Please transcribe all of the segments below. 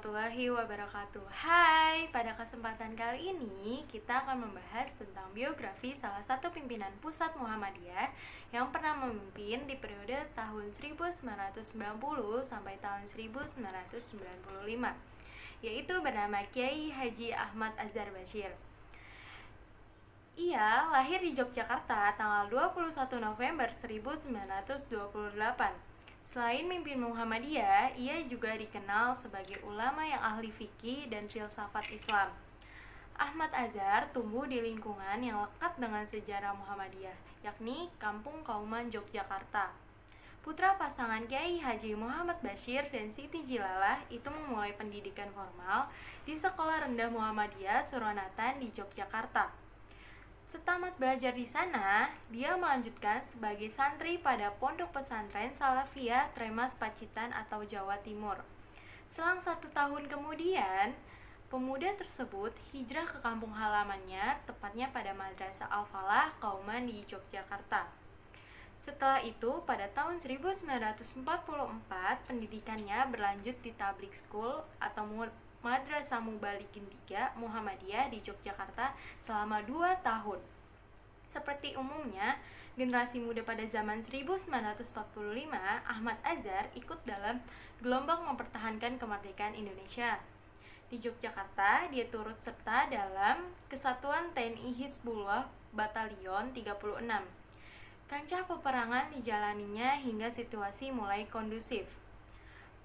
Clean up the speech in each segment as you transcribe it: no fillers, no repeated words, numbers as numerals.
warahmatullahi wabarakatuh. Hai, pada kesempatan kali ini kita akan membahas tentang biografi salah satu pimpinan pusat Muhammadiyah yang pernah memimpin di periode tahun 1990 sampai tahun 1995, yaitu bernama Kiai Haji Ahmad Azhar Bashir. Ia lahir di Yogyakarta tanggal 21 November 1928. Selain mimpin Muhammadiyah, ia juga dikenal sebagai ulama yang ahli fikih dan filsafat Islam. Ahmad Azhar tumbuh di lingkungan yang lekat dengan sejarah Muhammadiyah, yakni Kampung Kauman Yogyakarta. Putra pasangan Kiai Haji Muhammad Bashir dan Siti Jilalah itu memulai pendidikan formal di Sekolah Rendah Muhammadiyah Suronatan di Yogyakarta. Setamat belajar di sana, dia melanjutkan sebagai santri pada Pondok Pesantren Salafiyah Tremas Pacitan atau Jawa Timur. Selang 1 tahun kemudian, pemuda tersebut hijrah ke kampung halamannya, tepatnya pada Madrasah Al-Falah Kauman di Yogyakarta. Setelah itu, pada tahun 1944, pendidikannya berlanjut di Tabligh School atau Madrasah Mubalikin 3 Muhammadiyah di Yogyakarta selama 2 tahun. Seperti umumnya, generasi muda pada zaman 1945, Ahmad Azhar ikut dalam gelombang mempertahankan kemerdekaan Indonesia. Di Yogyakarta, dia turut serta dalam Kesatuan TNI Hizbullah Batalion 36. Kancah peperangan dijalaninya hingga situasi mulai kondusif.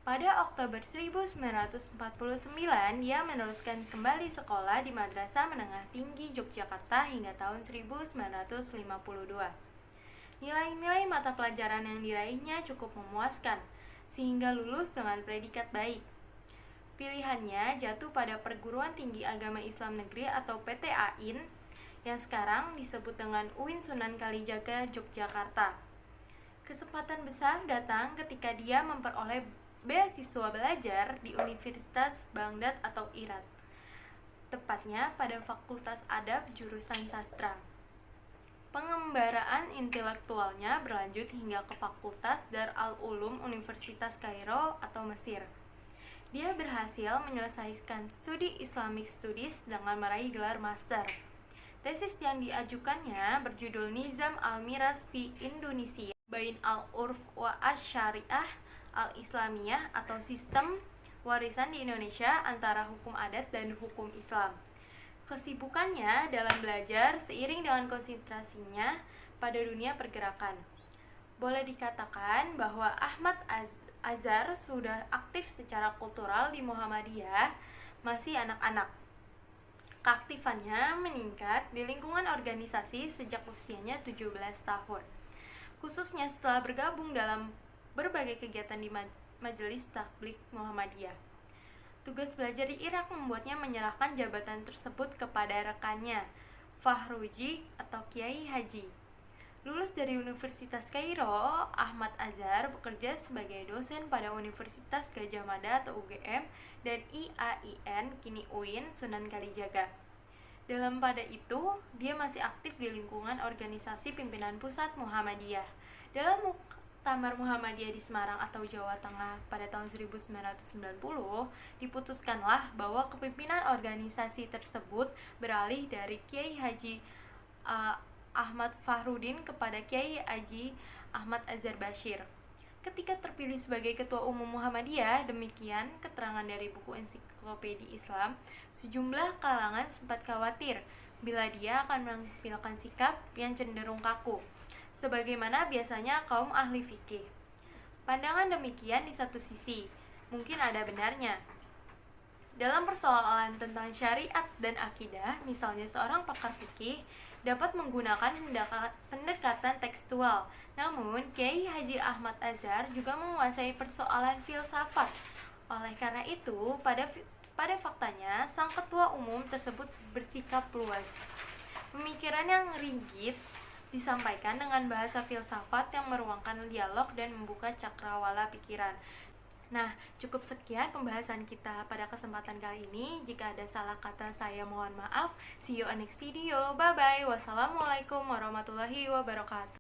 Pada Oktober 1949, dia meneruskan kembali sekolah di Madrasah Menengah Tinggi Yogyakarta hingga tahun 1952. Nilai-nilai mata pelajaran yang diraihnya cukup memuaskan, sehingga lulus dengan predikat baik. Pilihannya jatuh pada Perguruan Tinggi Agama Islam Negeri atau PTAIN, yang sekarang disebut dengan UIN Sunan Kalijaga, Yogyakarta. Kesempatan besar datang ketika dia memperoleh beasiswa belajar di Universitas Baghdad atau Irak, tepatnya pada Fakultas Adab jurusan Sastra. Pengembaraan intelektualnya berlanjut hingga ke Fakultas Dar al-Ulum Universitas Kairo atau Mesir. Dia berhasil menyelesaikan studi Islamic Studies dengan meraih gelar master. Tesis yang diajukannya berjudul Nizam al-Miras fi Indonesia Bain al-Urf wa Asy-Syariah Al-Islamiyah atau Sistem Warisan di Indonesia antara hukum adat dan hukum Islam. Kesibukannya dalam belajar seiring dengan konsentrasinya pada dunia pergerakan. Boleh dikatakan bahwa Ahmad Azhar sudah aktif secara kultural di Muhammadiyah masih anak-anak. Keaktifannya meningkat di lingkungan organisasi sejak usianya 17 tahun. Khususnya setelah bergabung dalam berbagai kegiatan di Majelis Tabligh Muhammadiyah. Tugas belajar di Irak membuatnya menyerahkan jabatan tersebut kepada rekannya, Fahruji atau Kiai Haji. Lulus dari Universitas Kairo, Ahmad Azhar bekerja sebagai dosen pada Universitas Gadjah Mada atau UGM dan IAIN, kini UIN Sunan Kalijaga. Dalam pada itu, dia masih aktif di lingkungan organisasi pimpinan pusat Muhammadiyah. Dalam Muktamar Muhammadiyah di Semarang atau Jawa Tengah pada tahun 1990, diputuskanlah bahwa kepemimpinan organisasi tersebut beralih dari Kiai Haji Ahmad Fahrudin kepada Kiai Haji Ahmad Azhar Bashir. Ketika terpilih sebagai Ketua Umum Muhammadiyah, demikian keterangan dari buku Ensiklopedia Islam, sejumlah kalangan sempat khawatir bila dia akan menampilkan sikap yang cenderung kaku, sebagaimana biasanya kaum ahli fikih. Pandangan demikian di satu sisi mungkin ada benarnya. Dalam persoalan tentang syariat dan akidah, misalnya seorang pakar fikih dapat menggunakan pendekatan tekstual. Namun, Kiai Haji Ahmad Azhar juga menguasai persoalan filsafat. Oleh karena itu, pada faktanya, sang ketua umum tersebut bersikap luas. Pemikiran yang rigid disampaikan dengan bahasa filsafat yang meruangkan dialog dan membuka cakrawala pikiran. Nah, cukup sekian pembahasan kita pada kesempatan kali ini. Jika ada salah kata, saya mohon maaf. See you on next video. Bye-bye. Wassalamualaikum warahmatullahi wabarakatuh.